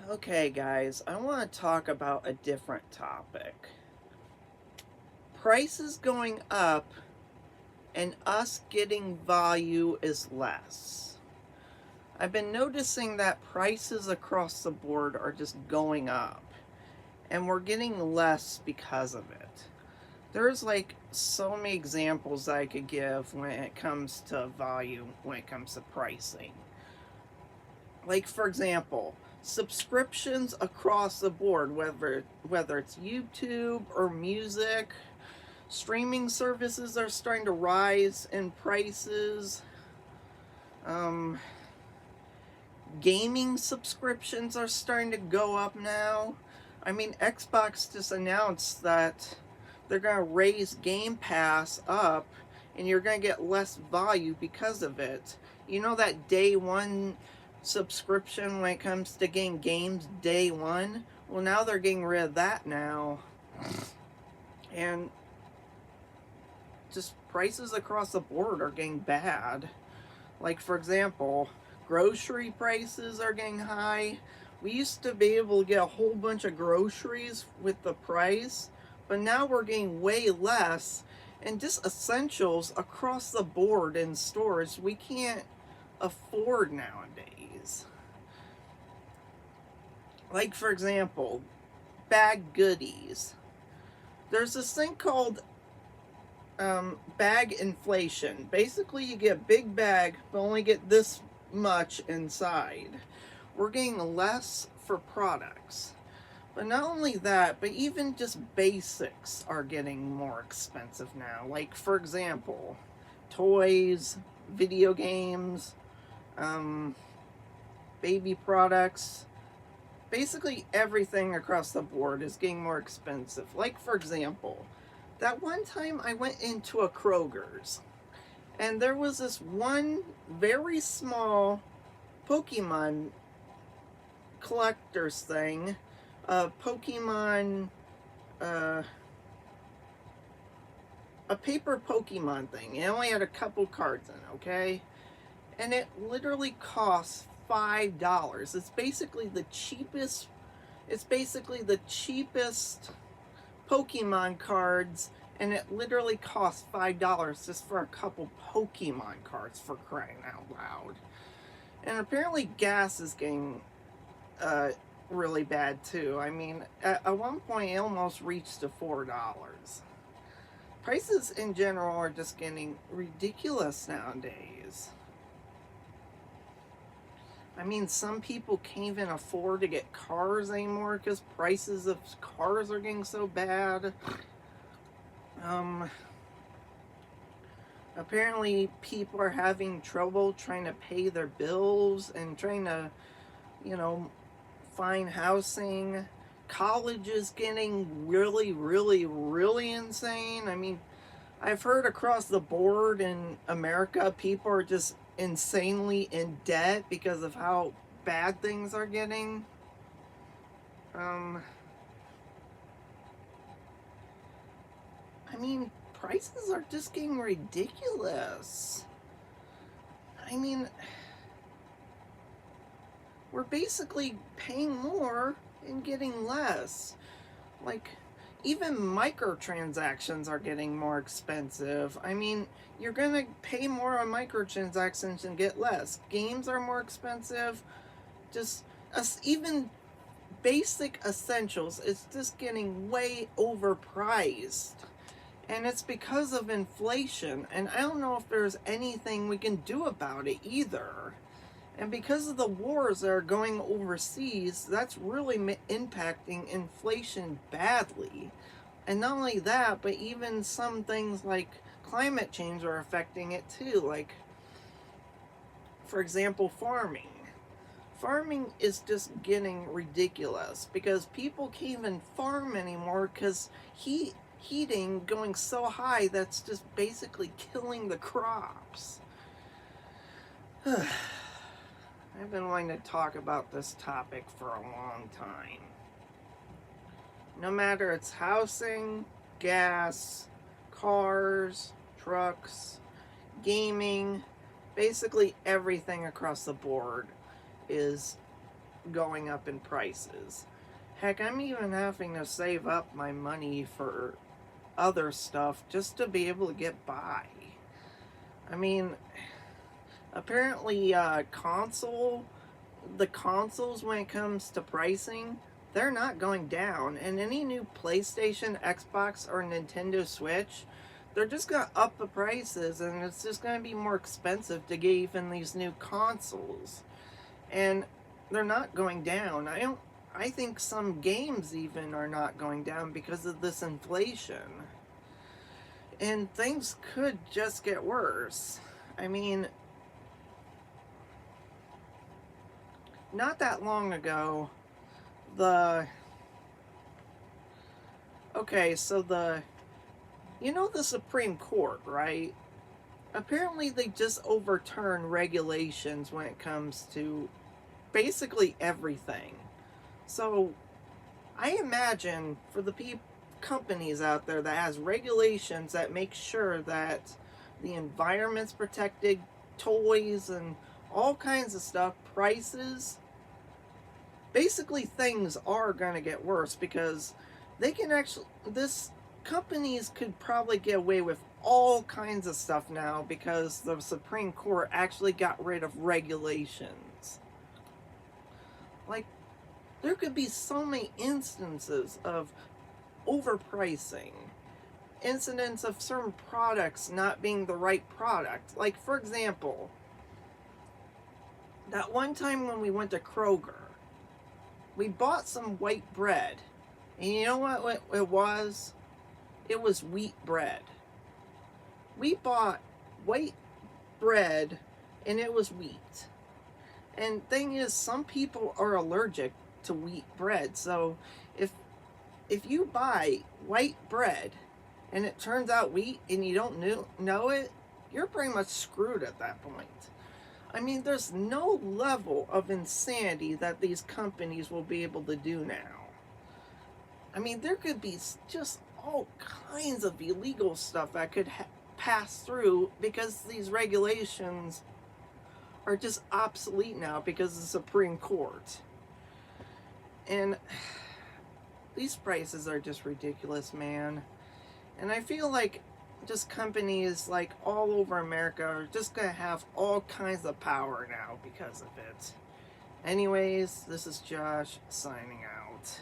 Okay, guys, I want to talk about a different topic. Prices going up and us getting value is less. I've been noticing that prices across the board are just going up, and we're getting less because of it. There's like so many examples I could give when it comes to value, when it comes to pricing. Like, for example, subscriptions across the board, whether it's YouTube or music, streaming services are starting to rise in prices. um, Gaming subscriptions are starting to go up now. I mean, Xbox just announced that they're going to raise Game Pass up, and you're going to get less value because of it. You know that day one subscription when it comes to getting games day one? Well, now they're getting rid of that now. And just prices across the board are getting bad. Like, for example, grocery prices are getting high. We used to be able to get a whole bunch of groceries with the price, but now we're getting way less. And just essentials across the board in stores we can't afford nowadays. Like, for example, bag goodies. There's this thing called bag inflation. Basically, you get a big bag, but only get this much inside. We're getting less for products. But not only that, but even just basics are getting more expensive now. Like, for example, toys, video games, um, baby products. Basically, everything across the board is getting more expensive. Like, for example, that one time I went into a Kroger's, and there was this one very small Pokemon collector's thing, Pokemon, uh, a paper Pokemon thing. It only had a couple cards in it, okay? And it literally costs $5. It's basically the cheapest. It's basically the cheapest Pokemon cards, and it literally costs $5 just for a couple Pokemon cards, for crying out loud. And apparently, gas is getting really bad too. I mean, at one point, it almost reached to $4. Prices in general are just getting ridiculous nowadays. I mean, some people can't even afford to get cars anymore because prices of cars are getting so bad. Um, Apparently, people are having trouble trying to pay their bills and trying to, you know, find housing. College is getting really, really, really insane. I mean, I've heard across the board in America, people are just insanely in debt because of how bad things are getting. Um, I mean, prices are just getting ridiculous. I mean, we're basically paying more and getting less. Like, even microtransactions are getting more expensive. I mean, you're gonna pay more on microtransactions and get less. Games are more expensive. Just even basic essentials, it's just getting way overpriced. And it's because of inflation. And I don't know if there's anything we can do about it either. And because of the wars that are going overseas, that's really impacting inflation badly. And not only that, but even some things like climate change are affecting it too. Like, for example, farming. Farming is just getting ridiculous because people can't even farm anymore because heating going so high that's just basically killing the crops. I've been wanting to talk about this topic for a long time. No matter it's housing, gas, cars, trucks, gaming, basically everything across the board is going up in prices. Heck, I'm even having to save up my money for other stuff just to be able to get by. I mean, apparently, the consoles, when it comes to pricing, they're not going down. And any new PlayStation, Xbox, or Nintendo Switch, they're just going to up the prices, and it's just going to be more expensive to get even these new consoles. And they're not going down. I think some games even are not going down because of this inflation. And things could just get worse. I mean, not that long ago, the Supreme Court, right? Apparently they just overturn regulations when it comes to basically everything. So I imagine for the companies out there that has regulations that make sure that the environment's protected, toys and all kinds of stuff, prices, basically things are going to get worse because this companies could probably get away with all kinds of stuff now because the Supreme Court actually got rid of regulations. Like, there could be so many instances of overpricing, incidents of certain products not being the right product. Like, for example, that one time when we went to Kroger, we bought some white bread. And you know what it was? It was wheat bread. We bought white bread and it was wheat. And thing is, some people are allergic to wheat bread. So if you buy white bread and it turns out wheat and you don't know it, you're pretty much screwed at that point. I mean, there's no level of insanity that these companies will be able to do now. I mean, there could be just all kinds of illegal stuff that could pass through because these regulations are just obsolete now because of the Supreme Court. And these prices are just ridiculous, man. And I feel like just companies like all over America are just going to have all kinds of power now because of it. Anyways, this is Josh signing out.